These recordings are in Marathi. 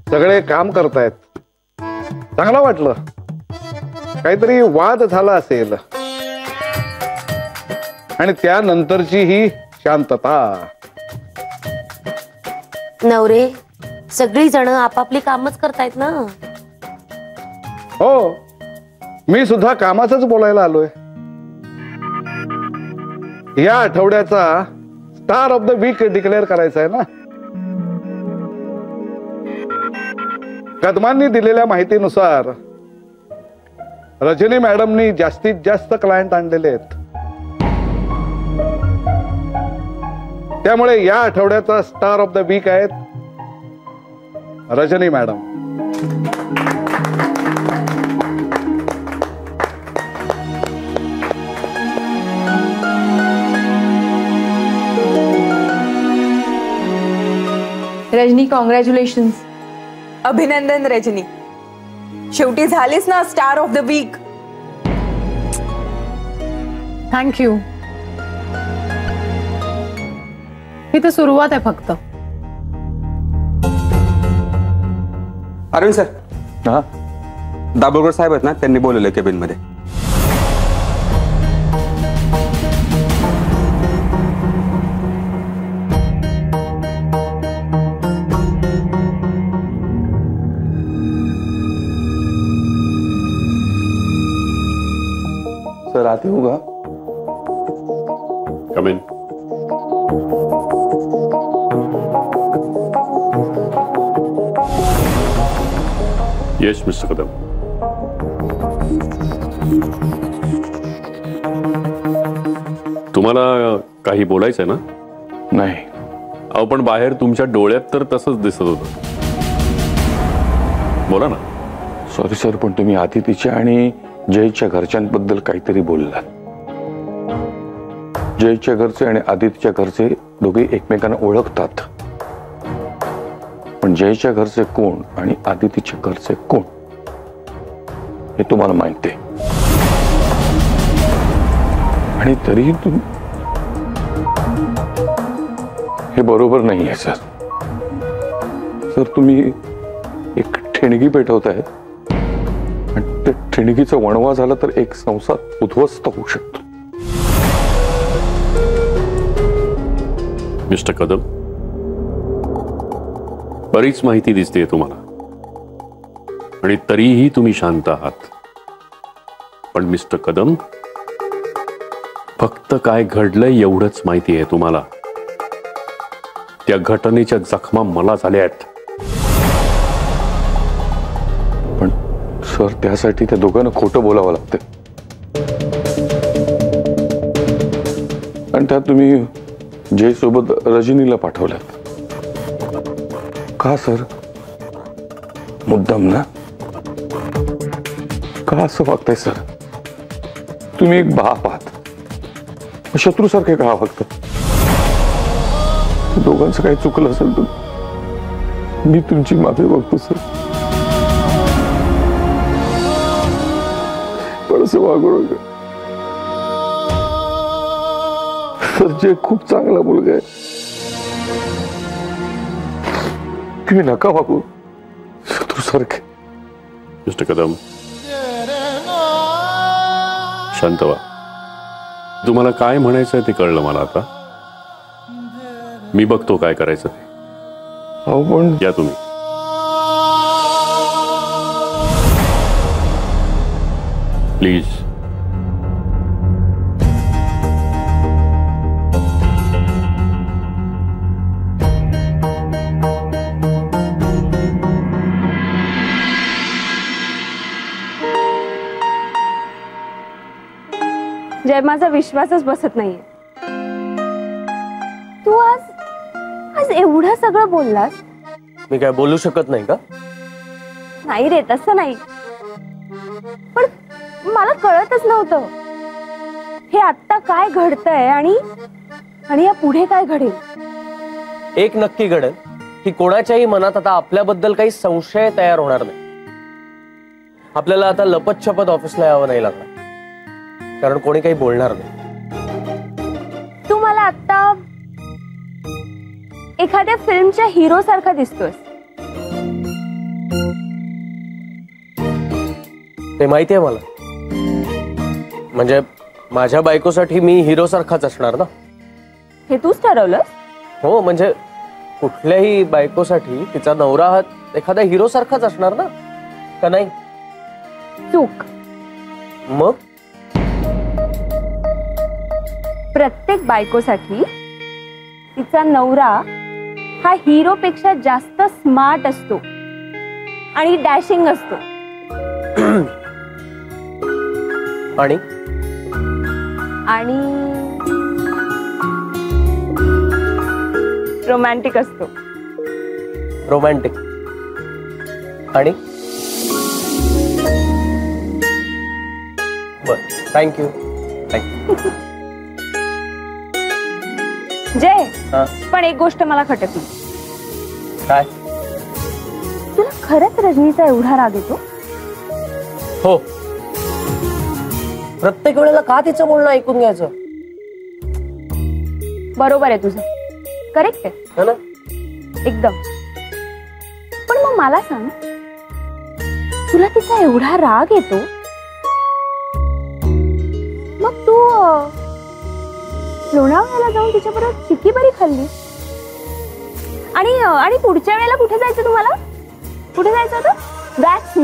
सगळे काम करतायत. चांगलं वाटलं. काहीतरी वाद झाला असेल आणि त्यानंतरची ही शांतता. नवरे सगळी जण आपापली कामच करतायत ना. हो, मी सुद्धा कामाचंच बोलायला आलोय. या आठवड्याचा star of the week declare करायचा आहे ना. कदमांनी दिलेल्या माहितीनुसार रजनी मॅडमनी जास्तीत जास्त क्लायंट आणलेले आहेत. त्यामुळे या आठवड्याचा स्टार ऑफ द वीक आहेत रजनी मॅडम. रजनी, कॉंग्रॅच्युलेशन्स. अभिनंदन रजनी, शेवटी झालीस ना star of the week. Thank you. ही तर सुरुवात आहे फक्त. अरविंद सर. हा, दाभोळकर साहेब आहेत ना, त्यांनी बोलवलं केबिन मध्ये. सर आते होगा. कम इन. Yes mister Kadam. तुम्हाला काही बोलायचंय ना? नाही. अहो पण बाहेर तुमच्या डोळ्यात तर तसंच दिसत होतं. बोला ना. सॉरी सर, पण तुम्ही आदितीच्या आणि जयच्या घरच्यांबद्दल काहीतरी बोललात. जयच्या घरचे आणि आदितीच्या घरचे दोघे एकमेकांना ओळखतात, पण जयच्या घरचे कोण आणि आदितीच्या घरचे कोण हे तुम्हाला माहिती आहे. आणि तरीही हे बरोबर नाही आहे सर. सर तुम्ही एक ठिणगी पेटवताय आणि त्या ठिणगीचा वणवा झाला तर एक संसार उद्ध्वस्त होऊ शकतो. मिस्टर कदम, बरीच माहिती दिसते तुम्हाला आणि तरीही तुम्ही शांत आहात. पण मिस्टर कदम, फक्त काय घडलंय एवढंच माहिती आहे तुम्हाला. त्या घटनेच्या जखमा मला झाल्या आहेत. पण सर त्यासाठी त्या दोघांना खोटं बोलावं लागतं. आणि त्यात तुम्ही जय सोबत रजनीला पाठवल्यात. का सर? मुद्दाम ना? का असं वागताय सर? तुम्ही एक बाप आहात, शत्रूसारखे का वागतात? दोघांचं काही चुकलं असेल तर मी तुमची माफी मागतो सर. पण असं वागू नका सर. जय खूप चांगला मुलगा आहे. तुम्ही नका वागू शत्रूसारखे. मिस्टर कदम, शांत व्हा. तुम्हाला काय म्हणायचंय ते कळलं मला आता. मी बघतो काय करायचं ते. अहो पण या तुम्ही. प्लीज. जय, माझा विश्वासच बसत नाहीये. तू आज एवढं सगळं बोललास. मी काय बोलू शकत नाही का? नाही रे, तसं नाही. पण मला कळतच नव्हतं हे आत्ता काय घडतंय आणि या पुढे काय घडेल. एक नक्की घडेल की कोणाच्याही मनात आता आपल्याबद्दल काही संशय तयार होणार नाही. आपल्याला आता लपत-छपत ऑफिसला यावं नाही लागणार, कारण कोणी काही बोलणार नाही. तू मला आता एखाद्या फिल्मच्या हिरो सारखा दिसतोस. ते माहितीये मला. म्हणजे माझ्या बायकोसाठी मी हिरो सारखाच असणार ना. हे तूच ठरवलं? हो, म्हणजे कुठल्याही बायकोसाठी तिचा नवरा हा एखाद्या हिरो सारखाच असणार ना, का नाही? चूक. मग प्रत्येक बायकोसाठी तिचा नवरा हा हिरो पेक्षा जास्त स्मार्ट असतो आणि डॅशिंग असतो. आणि आणि रोमॅन्टिक असतो. रोमॅन्टिक आणि बर, थँक्यू. जय, हा. पण एक गोष्ट मला खटकली. काय? तुला खरंच रजनीचा एवढा राग येतो? हो. प्रत्येक वेळेला का तिचं बोलणं ऐकून घ्यायचं? बरोबर आहे तुझं, करेक्ट आहे. है ना? एकदम. पण मग मला सांग, तुला तिचा एवढा राग येतो, मग तू लोणावळ्याला जाऊन तिच्याबरोबर चिक्की बरी खाल्ली आणि पुढच्या वेळेला कुठे जायचं तुम्हाला? कुठे जायचं होतं? Wax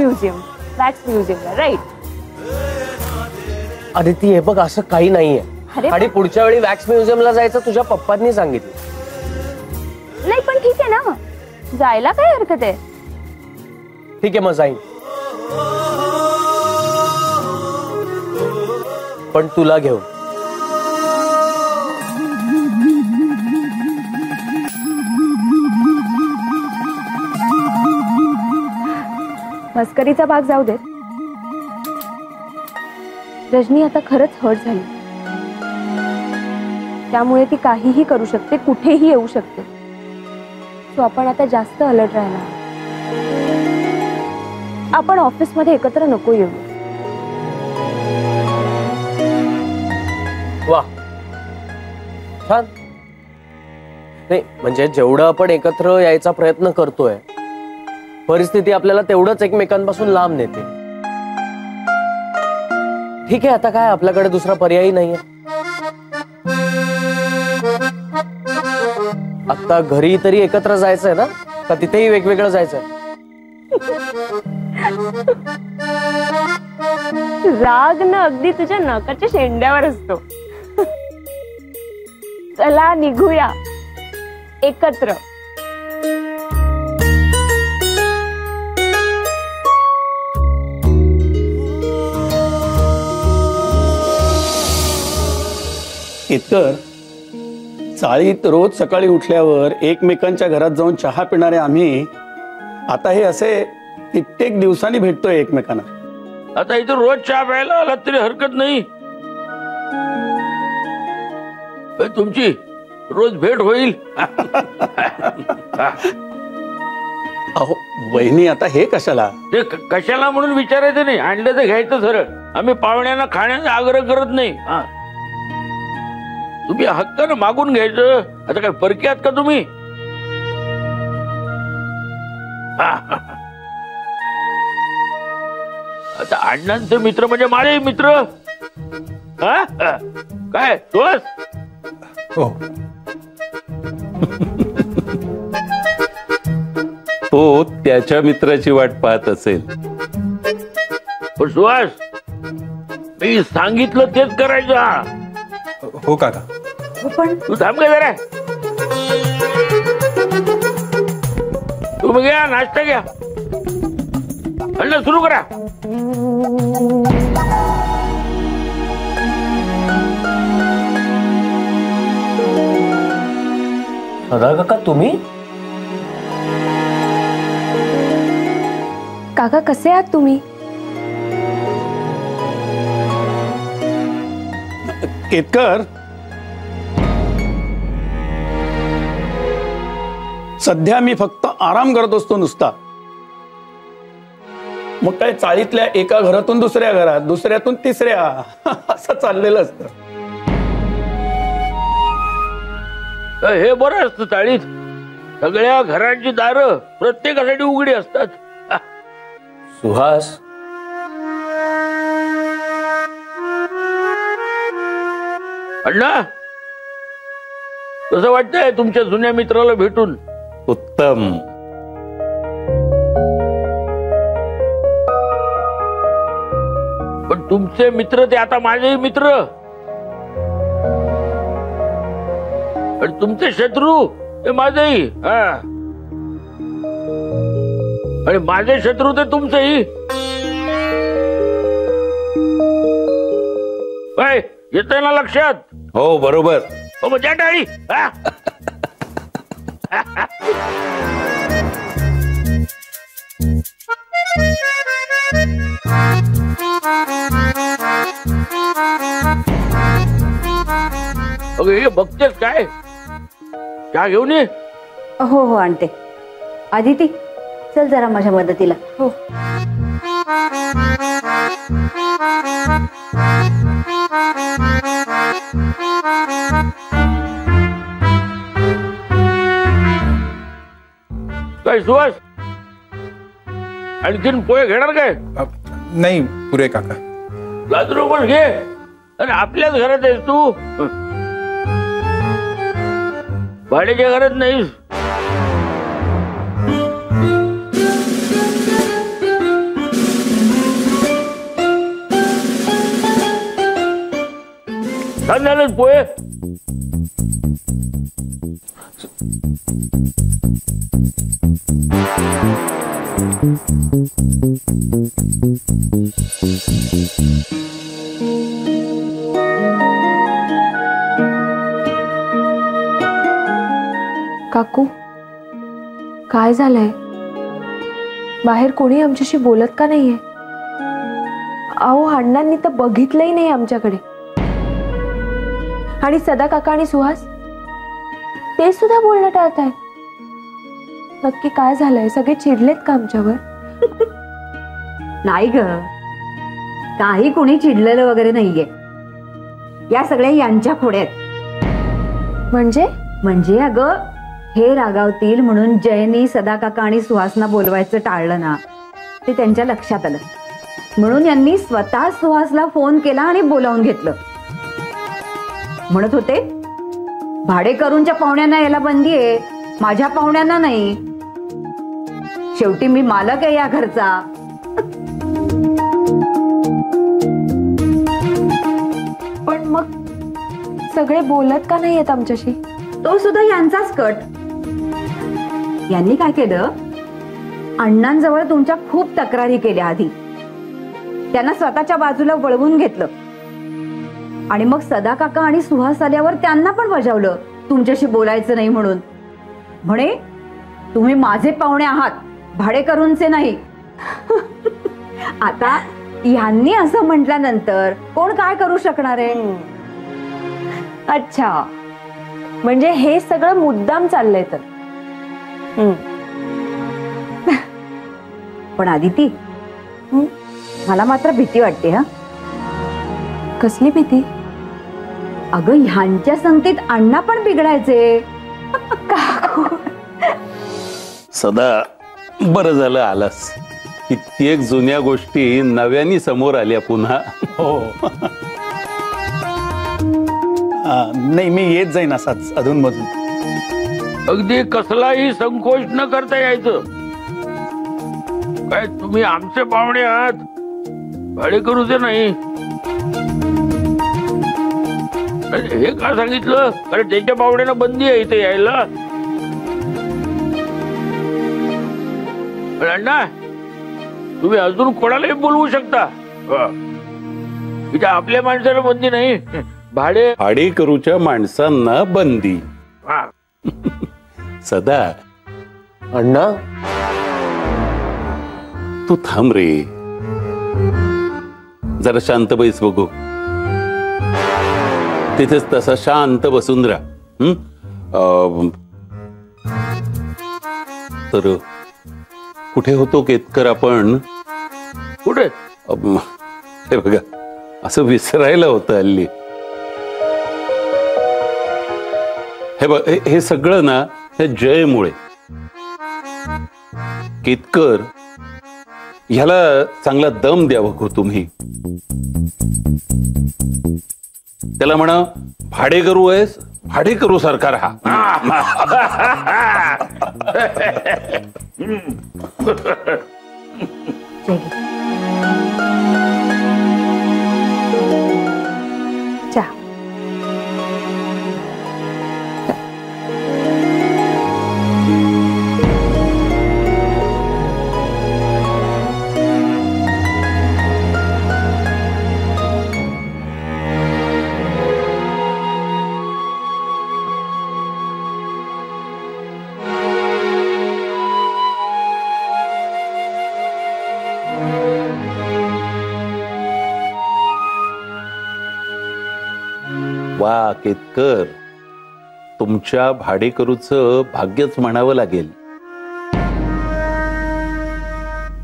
म्युझियमला, right? आदिती, हे बघ, असं काही नाहीये. अरे आणि पुढच्या वेळी वॅक्स म्युझियमला जायचं तुझ्या पप्पांनी सांगितलं. नाही, पण ठीक आहे ना, जायला काय हरकत आहे? ठीक आहे, मग जाईन. पण तुला घेऊन. मस्करीचा भाग जाऊ दे. रजनी आता खरंच हर्ट झाली, त्यामुळे ती काहीही करू शकते, कुठेही येऊ शकते. सो आपण आता जास्त अलर्ट राहायला. आपण ऑफिसमध्ये एकत्र नको येऊ. वा, छान. नाही, म्हणजे जेवढं आपण एकत्र यायचा प्रयत्न करतोय, परिस्थिती आपल्याला तेवढंच एकमेकांपासून लांब नेते. ठीक आहे, आता काय, आपल्याकडे दुसरा पर्यायही नाहीये. आता घरी तरी एकत्र जायचंय ना, का तिथेही वेगवेगळं जायचंय? राग न अगदी तुझ्या नकाच्या शेंड्यावर असतो. चला निघूया एकत्र. इतर चाळीत रोज सकाळी उठल्यावर एकमेकांच्या घरात जाऊन चहा पिणारे आम्ही आता हे असे कित्येक दिवसांनी भेटतोय एकमेकांना. आता इथं रोज चहा प्यायला आलात तरी हरकत नाही. तुमची रोज भेट होईल. अहो वहिनी, आता हे कशाला? ते कशाला म्हणून विचारायचं नाही, आणलं तर घ्यायचं सरळ. आम्ही पाहुण्यांना खाण्याचा आग्रह करत नाही. तुम्ही हक्कानं मागून घ्यायचं. आता काय परकी आहात का तुम्ही? आता अण्णांचे मित्र म्हणजे माझे मित्र. काय तोच? हो. तो त्याच्या मित्राची वाट पाहत असेल. पण सुहास, मी सांगितलं तेच करायचं. हो काका. पण तू थांब का जरा. तुम्ही घ्या, नाश्ता घ्या, अण्णा सुरू करा. सदा काका, तुम्ही? काका, कसे आहात तुम्ही? केतकर, सध्या मी फक्त आराम करत असतो नुसता. मग काय, चाळीतल्या एका घरातून दुसऱ्या घरात, दुसऱ्यातून तिसऱ्या, असं चाललेलं असतं. हे बरं असतं. चाळीत सगळ्या घरांची दारं प्रत्येकासाठी उघडी असतात. सुहास, अण्णा कसं वाटतंय तुमच्या जुन्या मित्राला भेटून? उत्तम. पण तुमचे मित्र ते आता माझेही मित्र आणि तुमचे शत्रू ते माझेही. आणि माझे शत्रू ते तुमचेही. येतंय ना लक्षात? हो बरोबर. हो मग द्या टाळी. हे बघतेस काय? चहा घेऊन ये. हो हो आणते. आदिती चल जरा माझ्या मदतीला. हो. काय सुहास आणखीन पोहे घेणार काय? नाही पुरे काका. लाजरू पण घे. आणि आपल्याच घरात आहेस तू, भाड्याच्या घरात नाहीस. छान झालेत पोहे. काकू काय झालंय? बाहेर कोणी आमच्याशी बोलत का नाहीये? अहो अण्णांनी तर बघितलंही नाही आमच्याकडे. आणि सदा काका आणि सुहास ते सुद्धा बोलणं टाळतायत. नक्की काय झालंय? सगळे चिडलेत का आमच्यावर? नाही ग, काही कोणी चिडलेलं वगैरे नाहीये. या सगळ्या यांच्या खोड्यात. म्हणजे अगं हे रागावतील म्हणून जयनी सदा काका आणि सुहासना बोलवायचं टाळलं ना, ते त्यांच्या लक्षात आलं. म्हणून यांनी स्वतः सुहासला फोन केला आणि बोलावून घेतलं. म्हणत होते भाडेकरूंच्या पाहुण्यांना याला बंदी आहे, माझ्या पाहुण्यांना नाही. शेवटी मी मालक आहे या घरचा. पण मग सगळे बोलत का नाही आहेत आमच्याशी? तो सुद्धा यांचाच कट. यांनी काय केलं, अण्णांजवळ तुमच्या खूप तक्रारी केल्या आधी. त्यांना स्वतःच्या बाजूला वळवून घेतलं आणि मग सदा काका आणि सुहास आल्यावर त्यांना पण बजावलं तुमच्याशी बोलायचं नाही म्हणून. म्हणे तुम्ही माझे पाहुणे आहात, भाडेकरूंचे नाही. आता यांनी असं म्हटल्यानंतर कोण काय करू शकणार आहे? अच्छा, म्हणजे हे सगळं मुद्दाम चाललंय तर. पण आदिती मला मात्र भीती वाटते. हा कसली भीती? अगं ह्यांच्या संगतीत अण्णा पण बिघडायचे. सदा बरं झालं आलास. कित्येक जुन्या गोष्टी नव्याने समोर आल्या पुन्हा. हो नाही मी येत जाईन असाच अधूनमधून. अगदी कसलाही संकोच न करता यायचं. काय तुम्ही आमचे पाहुणे आहात, भाडेकरूचे नाही. हे का सांगितलं? कारण त्यांच्या पाहुण्यांना बंदी आहे इथे यायला. अण्णा तुम्ही अजून कोणालाही बोलवू शकता. इथे आपल्या माणसाला बंदी नाही. भाडेकरूच्या माणसांना बंदी. सदा अण्णा तू थांब रे, जरा शांत बैस बघू. तिथेच तसा शांत बसून राहा. तर कुठे होतो केतकर आपण? कुठे? हे बघा असं विसरायला होतं हल्ली. हे बघ हे सगळं ना हे जयमुळे. केतकर ह्याला चांगला दम द्या बघू तुम्ही. त्याला म्हणा भाडेकरू आहेस, भाडेकरू सरकार हा. चहा. वा केतकर, तुमच्या भाडेकरूचं भाग्यच म्हणावं लागेल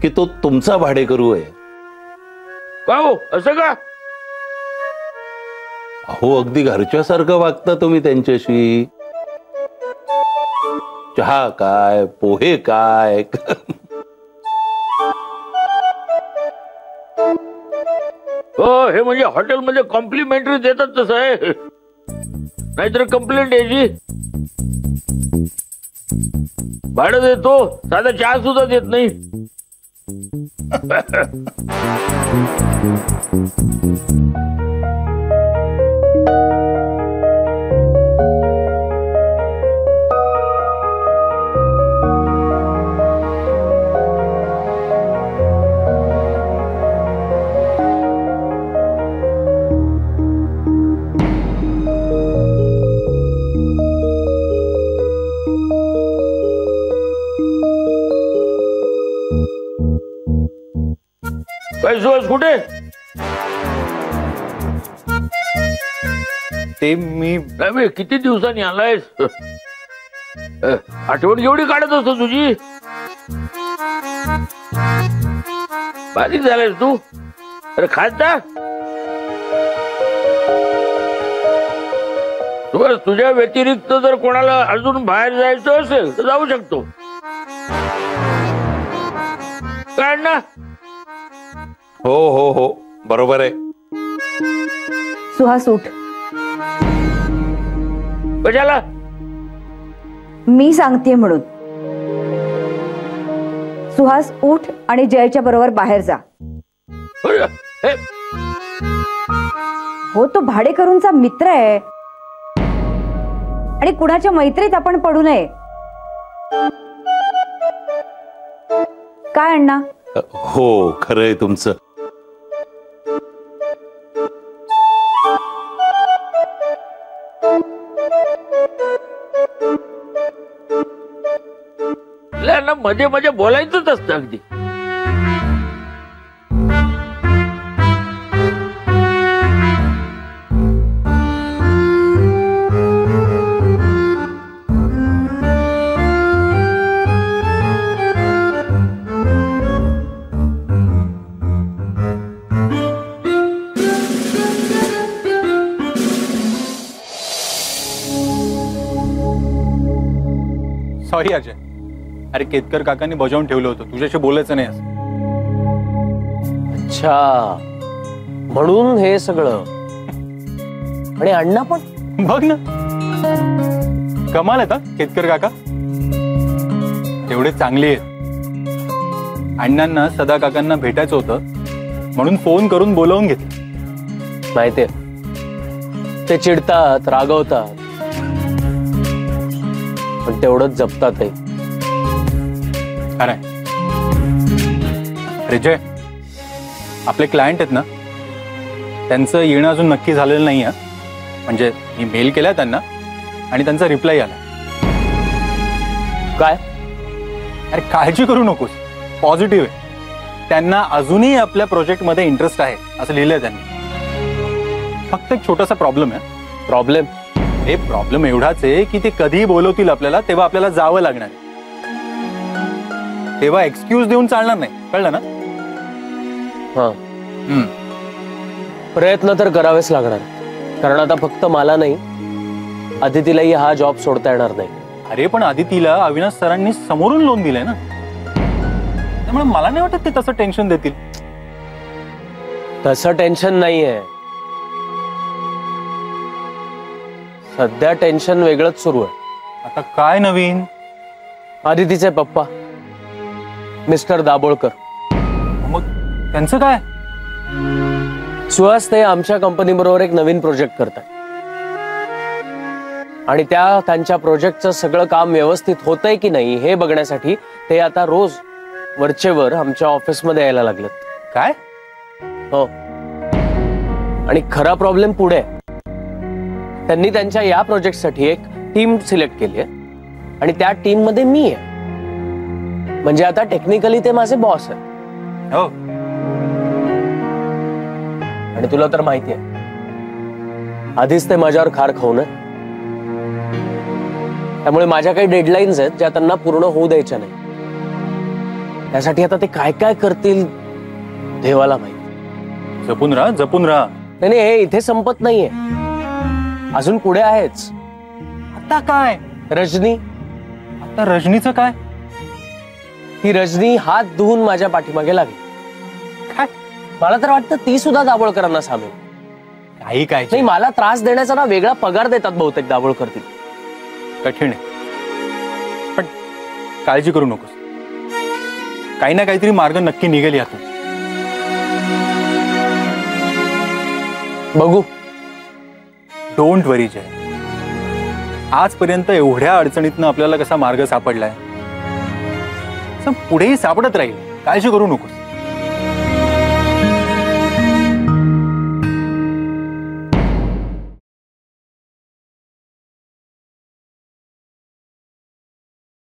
की तो तुमचा भाडेकरू आहे. का हो, असं का? अहो, अगदी घरच्यासारखं वागता तुम्ही त्यांच्याशी. चहा काय, पोहे काय. हो, हे म्हणजे हॉटेलमध्ये कॉम्प्लिमेंटरी देतात तसं आहे, नाहीतर कंप्लेंट यायची. भाडं देतो, साधा चहा सुद्धा देत नाही. काय सुहास, कुठे? ते मी किती दिवसांनी आलायस? आठवण एवढी काढत असतो तुझी. बारीक झालायस तू. अरे खात तुझ्या व्यतिरिक्त जर कोणाला अजून बाहेर जायचं असेल तर जाऊ शकतो. काय ना? हो हो हो, बरोबर आहे. सुहास उठ. कशाला? मी सांगते म्हणून. सुहास उठ आणि जयच्या बरोबर बाहेर जा. हो, तो भाडेकरूंचा मित्र आहे आणि कुणाच्या मैत्रीत आपण पडू नये. काय अण्णा? हो, खरंय तुमचं. मध्ये मध्ये बोलायचंच असतं अगदी. सॉरी अजय, अरे केतकर काकांनी बजावून ठेवलं होतं, तुझ्याशी बोलायचं नाही असं. अच्छा, म्हणून हे सगळं. आणि अण्णा पण बघ ना, कमाल आहे केतकर काका, तेवढे चांगले आहेत. अण्णांना सदा काकांना भेटायचं होतं म्हणून फोन करून बोलावून घेतलं. माहितीये, ते चिडतात, रागवतात, पण तेवढंच जपतातही. अरे जय, आपले क्लायंट आहेत ना, त्यांचं येणं अजून नक्की झालेलं नाही आहे. म्हणजे मी मेल केला त्यांना आणि त्यांचा रिप्लाय आला. काय? अरे काळजी करू नकोस, पॉझिटिव्ह आहे. त्यांना अजूनही आपल्या प्रोजेक्टमध्ये इंटरेस्ट आहे असं लिहिलंय त्यांनी. फक्त एक छोटासा प्रॉब्लेम आहे. प्रॉब्लेम? हे प्रॉब्लेम एवढाच आहे की ते कधीही बोलवतील आपल्याला तेव्हा आपल्याला जावं लागणार. तेव्हा एक्सक्यूज देऊन चालणार नाही, कळलं ना? हा, प्रयत्न तर करावेच लागणार, कारण आता फक्त मला नाही, अदितीलाही हा जॉब सोडता येणार नाही. अरे पण अदितीला अविनाश सरांनी समोरून लोन दिलंय ना, त्यामुळे मला नाही वाटत ते तसं टेन्शन देतील. तसं टेन्शन नाहीये. सध्या टेन्शन वेगळंच सुरू आहे. आता काय नवीन? आदितीचे पप्पा मिस्टर दाभोळकर. मग त्यांचं काय? सुहास ते आमच्या कंपनी बरोबर एक नवीन प्रोजेक्ट करतात आणि त्यांच्या प्रोजेक्टचं सगळं काम व्यवस्थित होतंय की नाही हे बघण्यासाठी ते आता रोज वरचेवर आमच्या ऑफिसमध्ये यायला लागलेत. काय? हो. आणि खरा प्रॉब्लेम पुढे आहे. त्यांनी त्यांच्या या प्रोजेक्टसाठी एक टीम सिलेक्ट केली आहे आणि त्या टीम मध्ये मी आहे. म्हणजे आता टेक्निकली ते माझे बॉस आहेत. हो. आणि तुला तर माहिती आहे आधीच ते माझ्यावर खार खाऊन आहे. त्यामुळे माझ्या काही डेडलाईन्स आहेत ज्या त्यांना पूर्ण होऊ द्यायच्या नाही. त्यासाठी आता ते काय काय करतील देवाला माहिती. जपून राहा, जपून राहा. नाही, हे इथे संपत नाहीये, अजून पुढे आहेच. आता काय? रजनी. आता रजनीचं काय? ती रजनी हात धुवून माझ्या पाठीमागे लागली. काय? मला तर वाटतं ती सुद्धा दाभोळकरांना सामील. काही काय नाही, मला त्रास देण्याचा ना वेगळा पगार देतात बहुतेक दाभोळकर. ती कठीण आहे, पण काळजी करू नकोस. काही ना काहीतरी मार्ग नक्की निघेल यातून. बघू. डोंट वरी जय. आजपर्यंत एवढ्या अडचणीतनं आपल्याला कसा मार्ग सापडलाय, पुढेही सापडत राहील. काळजी करू नकोस.